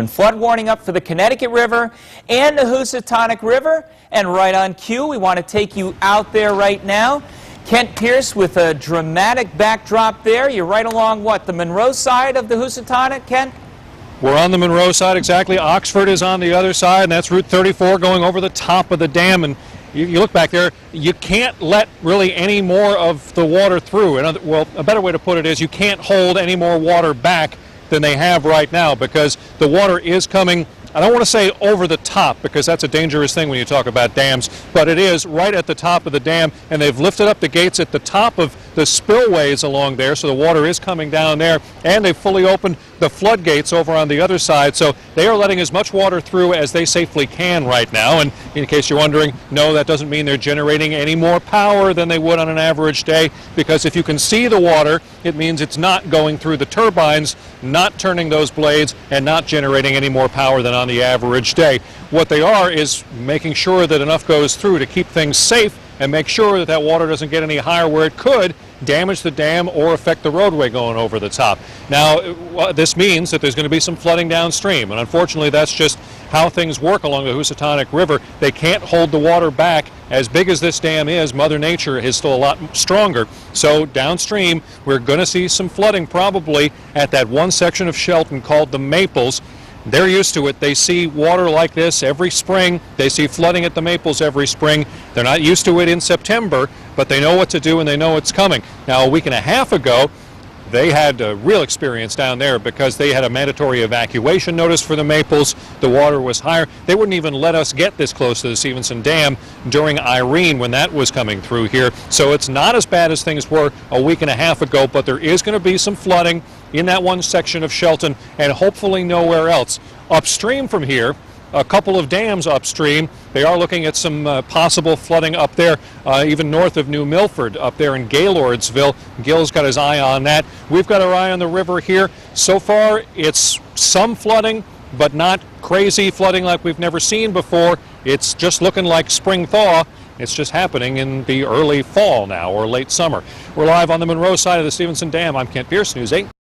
Flood warning up for the Connecticut River and the Housatonic River. And right on cue, we want to take you out there right now. Kent Pierce with a dramatic backdrop there. You're right along, what, the Monroe side of the Housatonic, Kent? We're on the Monroe side, exactly. Oxford is on the other side, and that's Route 34 going over the top of the dam. And you look back there, you can't let really any more of the water through. Well, a better way to put it is you can't hold any more water back than they have right now, because the water is coming, I don't want to say over the top, because that's a dangerous thing when you talk about dams, but it is right at the top of the dam, and they've lifted up the gates at the top of the spillways along there, so the water is coming down there, and they've fully opened the floodgates over on the other side, so they are letting as much water through as they safely can right now. And in case you're wondering, no, that doesn't mean they're generating any more power than they would on an average day, because if you can see the water, it means it's not going through the turbines, not turning those blades, and not generating any more power than on the average day. What they are is making sure that enough goes through to keep things safe and make sure that that water doesn't get any higher where it could damage the dam or affect the roadway going over the top. Now, this means that there's going to be some flooding downstream, and unfortunately that's just how things work along the Housatonic River. They can't hold the water back. As big as this dam is, Mother Nature is still a lot stronger. So downstream, we're going to see some flooding probably at that one section of Shelton called the Maples. They're used to it. They see water like this every spring. They see flooding at the Maples every spring. They're not used to it in September, but they know what to do and they know it's coming. Now, a week and a half ago, they had a real experience down there because they had a mandatory evacuation notice for the Maples. The water was higher. They wouldn't even let us get this close to the Stevenson Dam during Irene when that was coming through here. So it's not as bad as things were a week and a half ago, but there is going to be some flooding in that one section of Shelton and hopefully nowhere else. Upstream from here, a couple of dams upstream, they are looking at some possible flooding up there, even north of New Milford, up there in Gaylordsville. Gil's got his eye on that. We've got our eye on the river here. So far, it's some flooding, but not crazy flooding like we've never seen before. It's just looking like spring thaw. It's just happening in the early fall now, or late summer. We're live on the Monroe side of the Stevenson Dam. I'm Kent Pierce, News 8.